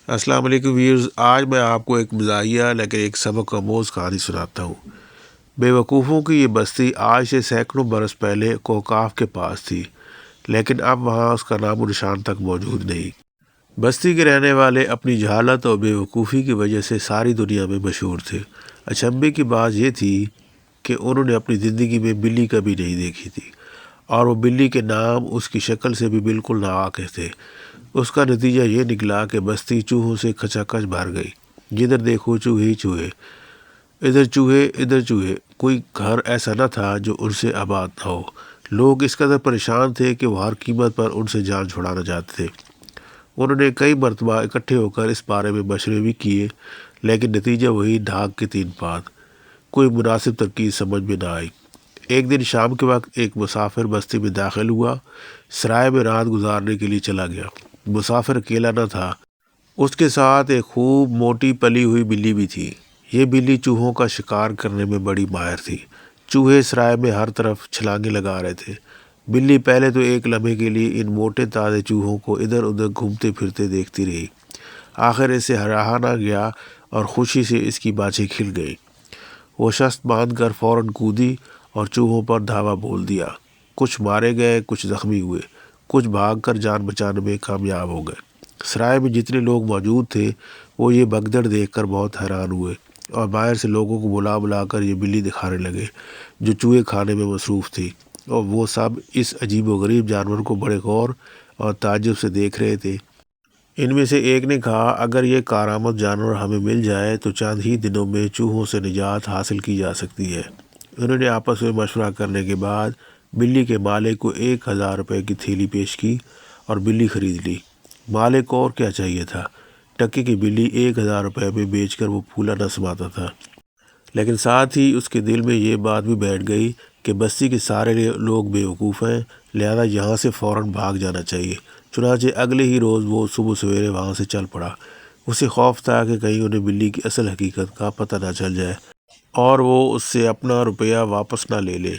السلام علیکم ویئرز، آج میں آپ کو ایک مزاحیہ لیکن ایک سبق آموز کہانی سناتا ہوں۔ بے وقوفوں کی یہ بستی آج سے سینکڑوں برس پہلے کوکاف کے پاس تھی، لیکن اب وہاں اس کا نام و نشان تک موجود نہیں۔ بستی کے رہنے والے اپنی جہالت اور بے وقوفی کی وجہ سے ساری دنیا میں مشہور تھے۔ اچنبے کی بات یہ تھی کہ انہوں نے اپنی زندگی میں بلی کبھی نہیں دیکھی تھی، اور وہ بلی کے نام اس کی شکل سے بھی بالکل ناواقف تھے۔ اس کا نتیجہ یہ نکلا کہ بستی چوہوں سے کھچا کھچ بھر گئی۔ جدھر دیکھو چوہے ہی چوہے، ادھر چوہے، کوئی گھر ایسا نہ تھا جو ان سے آباد نہ ہو۔ لوگ اس قدر پریشان تھے کہ وہ ہر قیمت پر ان سے جان چھڑانا چاہتے تھے۔ انہوں نے کئی مرتبہ اکٹھے ہو کر اس بارے میں مشورے بھی کیے، لیکن نتیجہ وہی ڈھاک کے تین پات۔ کوئی مناسب ترکیب سمجھ میں نہ آئی۔ ایک دن شام کے وقت ایک مسافر بستی میں داخل ہوا، سرائے میں رات گزارنے کے لیے چلا گیا۔ مسافر اکیلا نہ تھا، اس کے ساتھ ایک خوب موٹی پلی ہوئی بلی بھی تھی۔ یہ بلی چوہوں کا شکار کرنے میں بڑی ماہر تھی۔ چوہے سرائے میں ہر طرف چھلانگیں لگا رہے تھے۔ بلی پہلے تو ایک لمحے کے لیے ان موٹے تازے چوہوں کو ادھر ادھر گھومتے پھرتے دیکھتی رہی۔ آخر اسے رہا نہ گیا اور خوشی سے اس کی باچھیں کھل گئیں۔ وہ شست باندھ کر فوراً کودی اور چوہوں پر دھاوا بول دیا۔ کچھ مارے گئے، کچھ زخمی ہوئے، کچھ بھاگ کر جان بچانے میں کامیاب ہو گئے۔ سرائے میں جتنے لوگ موجود تھے وہ یہ بھگدڑ دیکھ کر بہت حیران ہوئے، اور باہر سے لوگوں کو بلا کر یہ بلی دکھانے لگے جو چوہے کھانے میں مصروف تھی، اور وہ سب اس عجیب و غریب جانور کو بڑے غور اور تعجب سے دیکھ رہے تھے۔ ان میں سے ایک نے کہا، اگر یہ کارآمد جانور ہمیں مل جائے تو چند ہی دنوں میں چوہوں سے نجات حاصل کی جا سکتی ہے۔ انہوں نے آپس میں مشورہ کرنے کے بعد بلی کے مالک کو 1000 روپے کی تھیلی پیش کی اور بلی خرید لی۔ مالک کو اور کیا چاہیے تھا؟ ٹکے کی بلی 1000 روپے میں بیچ کر وہ پھولا نہ سماتا تھا۔ لیکن ساتھ ہی اس کے دل میں یہ بات بھی بیٹھ گئی کہ بستی کے سارے لوگ بے وقوف ہیں، لہذا یہاں سے فوراً بھاگ جانا چاہیے۔ چنانچہ اگلے ہی روز وہ صبح سویرے وہاں سے چل پڑا۔ اسے خوف تھا کہ کہیں انہیں بلی کی اصل حقیقت کا پتہ نہ چل جائے اور وہ اس سے اپنا روپیہ واپس نہ لے لے۔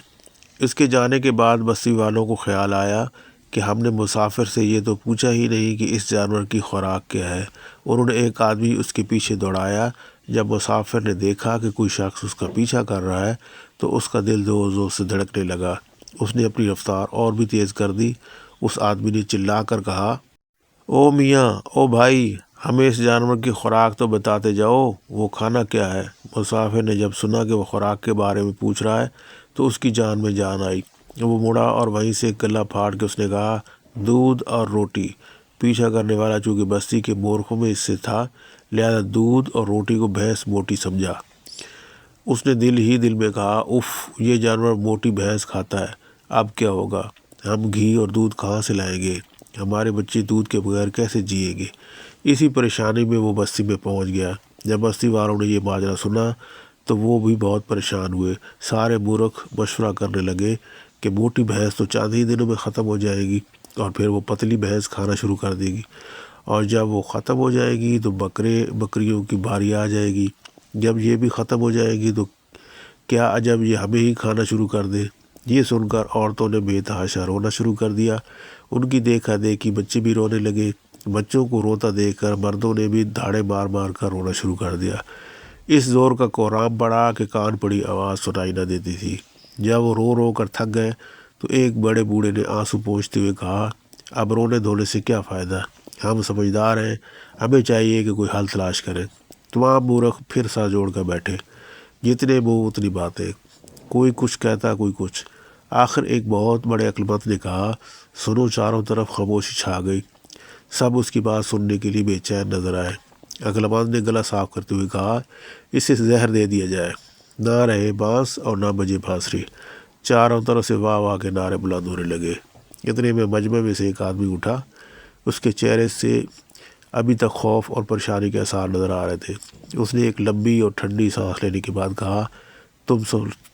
اس کے جانے کے بعد بستی والوں کو خیال آیا کہ ہم نے مسافر سے یہ تو پوچھا ہی نہیں کہ اس جانور کی خوراک کیا ہے۔ انہوں نے ایک آدمی اس کے پیچھے دوڑایا۔ جب مسافر نے دیکھا کہ کوئی شخص اس کا پیچھا کر رہا ہے تو اس کا دل زور زور سے دھڑکنے لگا۔ اس نے اپنی رفتار اور بھی تیز کر دی۔ اس آدمی نے چلا کر کہا، او میاں، او بھائی، ہمیں اس جانور کی خوراک تو بتاتے جاؤ، وہ کھانا کیا ہے؟ مسافر نے جب سنا کہ وہ خوراک کے بارے میں پوچھ رہا ہے تو اس کی جان میں جان آئی۔ وہ مڑا اور وہیں سے گلا پھاڑ کے اس نے کہا، دودھ اور روٹی۔ پیچھا کرنے والا چونکہ بستی کے مورخوں میں اس سے تھا، لہذا دودھ اور روٹی کو بھینس موٹی سمجھا۔ اس نے دل ہی دل میں کہا، اف، یہ جانور موٹی بھینس کھاتا ہے، اب کیا ہوگا؟ ہم گھی اور دودھ کہاں سے لائیں گے؟ ہمارے بچے دودھ کے بغیر کیسے جئیں گے؟ اسی پریشانی میں وہ بستی میں پہنچ گیا۔ جب بستی والوں نے یہ ماجرا سنا تو وہ بھی بہت پریشان ہوئے۔ سارے مورخ مشورہ کرنے لگے کہ موٹی بھینس تو چند ہی دنوں میں ختم ہو جائے گی، اور پھر وہ پتلی بھینس کھانا شروع کر دے گی، اور جب وہ ختم ہو جائے گی تو بکریوں کی باری آ جائے گی۔ جب یہ بھی ختم ہو جائے گی تو کیا عجب یہ ہمیں ہی کھانا شروع کر دے۔ یہ سن کر عورتوں نے بے تحاشا رونا شروع کر دیا۔ ان کی دیکھا دیکھی بچے بھی رونے لگے۔ بچوں کو روتا دیکھ کر مردوں نے بھی دھاڑے مار مار کر رونا شروع کر دیا۔ اس زور کا کورام پڑا کہ کان پڑی آواز سنائی نہ دیتی تھی۔ جب وہ رو رو کر تھک گئے تو ایک بڑے بوڑھے نے آنسو پونچھتے ہوئے کہا، اب رونے دھونے سے کیا فائدہ؟ ہم سمجھدار ہیں، ہمیں چاہیے کہ کوئی حل تلاش کریں۔ تمام مورخ پھر سر جوڑ کر بیٹھے، جتنے منہ اتنی باتیں، کوئی کچھ کہتا کوئی کچھ۔ آخر ایک بہت بڑے عقلمند نے کہا، سنو۔ چاروں طرف خاموشی چھا گئی۔ سب اس کی بات سننے کے لیے بے چین نظر آئے۔ عقلمند نے گلا صاف کرتے ہوئے کہا، اسے زہر دے دیا جائے۔ نہ رہے بانس اور نہ بجے بانسری۔ چاروں طرف سے واہ واہ کے نعرے بلند ہونے لگے۔ اتنے میں مجمع میں سے ایک آدمی اٹھا۔ اس کے چہرے سے ابھی تک خوف اور پریشانی کے آثار نظر آ رہے تھے۔ اس نے ایک لمبی اور ٹھنڈی سانس لینے کے بعد کہا،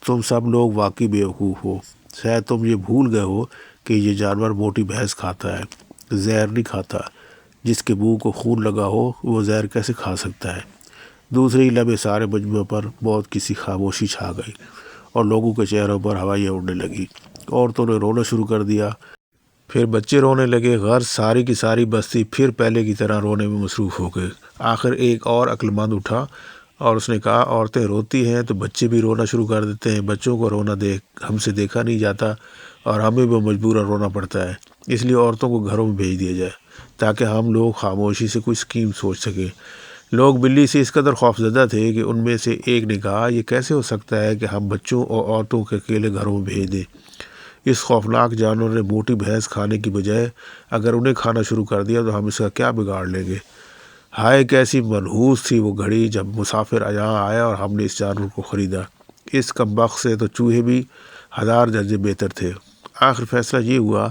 تم سب لوگ واقعی بیوقوف ہو۔ شاید تم یہ بھول گئے ہو کہ یہ جانور موٹی بھینس کھاتا ہے، زہر نہیں کھاتا۔ جس کے منہ کو خون لگا ہو وہ زہر کیسے کھا سکتا ہے؟ دوسرے ہی لمحے سارے مجمع پر بہت کسی خاموشی چھا گئی اور لوگوں کے چہروں پر ہوائیاں اڑنے لگیں۔ عورتوں نے رونا شروع کر دیا۔ پھر بچے رونے لگے، غرض ساری کی ساری بستی پھر پہلے کی طرح رونے میں مصروف ہو گئے۔ آخر ایک اور عقلمند اٹھا اور اس نے کہا، عورتیں روتی ہیں تو بچے بھی رونا شروع کر دیتے ہیں، بچوں کو رونا ہم سے دیکھا نہیں جاتا اور ہمیں بھی مجبوراً رونا پڑتا ہے، اس لیے عورتوں کو گھروں میں بھیج دیا جائے تاکہ ہم لوگ خاموشی سے کوئی اسکیم سوچ سکیں۔ لوگ بلی سے اس قدر خوفزدہ تھے کہ ان میں سے ایک نے کہا، یہ کیسے ہو سکتا ہے کہ ہم بچوں اور عورتوں کے اکیلے گھروں میں بھیج دیں؟ اس خوفناک جانور نے موٹی بھینس کھانے کی بجائے اگر انہیں کھانا شروع کر دیا تو ہم اس کا کیا بگاڑ لیں گے؟ ہائے کیسی منحوس تھی وہ گھڑی جب مسافر یہاں آیا اور ہم نے اس جانور کو خریدا۔ اس کمبخت سے تو چوہے بھی 1000 درجے بہتر تھے۔ آخر فیصلہ یہ ہوا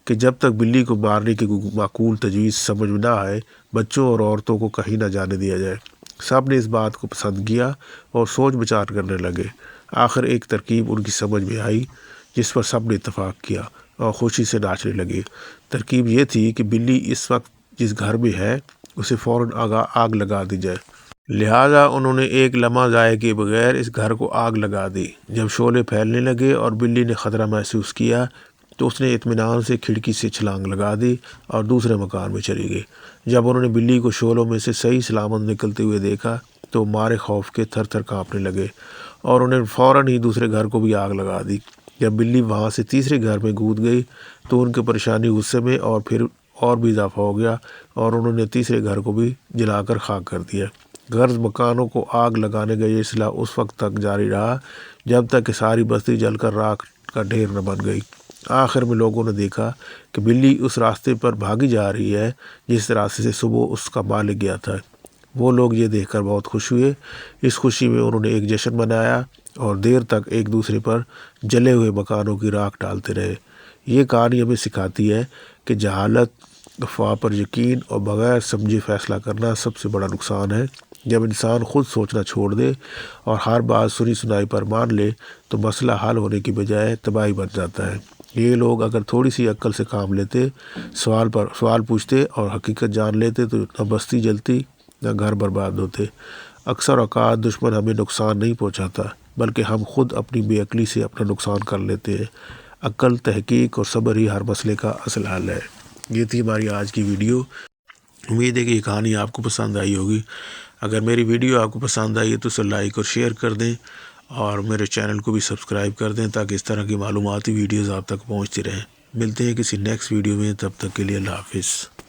کہ جب تک بلی کو مارنے کی معقول تجویز سمجھ میں نہ آئے، بچوں اور عورتوں کو کہیں نہ جانے دیا جائے۔ سب نے اس بات کو پسند کیا اور سوچ بچار کرنے لگے۔ آخر ایک ترکیب ان کی سمجھ میں آئی جس پر سب نے اتفاق کیا اور خوشی سے ناچنے لگے۔ ترکیب یہ تھی کہ بلی اس وقت جس گھر میں ہے اسے فوراً آگ لگا دی جائے۔ لہٰذا انہوں نے ایک لمحہ ضائع کیے بغیر اس گھر کو آگ لگا دی۔ جب شعلے پھیلنے لگے اور بلی نے خطرہ محسوس کیا تو اس نے اطمینان سے کھڑکی سے چھلانگ لگا دی اور دوسرے مکان میں چلی گئی۔ جب انہوں نے بلی کو شعلوں میں سے صحیح سلامت نکلتے ہوئے دیکھا تو مارے خوف کے تھر تھر کانپنے لگے اور انہیں فوراً ہی دوسرے گھر کو بھی آگ لگا دی۔ جب بلی وہاں سے تیسرے گھر میں کود گئی تو ان کی پریشانی غصے میں اور پھر اور بھی اضافہ ہو گیا اور انہوں نے تیسرے گھر کو بھی جلا کر خاک کر دیا۔ غرض مکانوں کو آگ لگانے کا یہ سلسلہ اس وقت تک جاری رہا جب تک کہ ساری بستی جل کر راکھ کا ڈھیر نہ بن گئی۔ آخر میں لوگوں نے دیکھا کہ بلی اس راستے پر بھاگی جا رہی ہے جس راستے سے صبح اس کا مالک گیا تھا۔ وہ لوگ یہ دیکھ کر بہت خوش ہوئے۔ اس خوشی میں انہوں نے ایک جشن منایا اور دیر تک ایک دوسرے پر جلے ہوئے مکانوں کی راکھ ڈالتے رہے۔ یہ کہانی ہمیں سکھاتی ہے کہ جہالت، افواہ پر یقین اور بغیر سمجھے فیصلہ کرنا سب سے بڑا نقصان ہے۔ جب انسان خود سوچنا چھوڑ دے اور ہر بات سنی سنائی پر مان لے تو مسئلہ حل ہونے کی بجائے تباہی بن جاتا ہے۔ یہ لوگ اگر تھوڑی سی عقل سے کام لیتے، سوال پوچھتے اور حقیقت جان لیتے تو نہ بستی جلتی نہ گھر برباد ہوتے۔ اکثر اوقات دشمن ہمیں نقصان نہیں پہنچاتا بلکہ ہم خود اپنی بے عقلی سے اپنا نقصان کر لیتے ہیں۔ عقل، تحقیق اور صبر ہی ہر مسئلے کا اصل حل ہے۔ یہ تھی ہماری آج کی ویڈیو۔ امید ہے کہ یہ کہانی آپ کو پسند آئی ہوگی۔ اگر میری ویڈیو آپ کو پسند آئی ہے تو اسے لائک اور شیئر کر دیں اور میرے چینل کو بھی سبسکرائب کر دیں تاکہ اس طرح کی معلوماتی ویڈیوز آپ تک پہنچتی رہیں۔ ملتے ہیں کسی نیکسٹ ویڈیو میں، تب تک کے لیے اللہ حافظ۔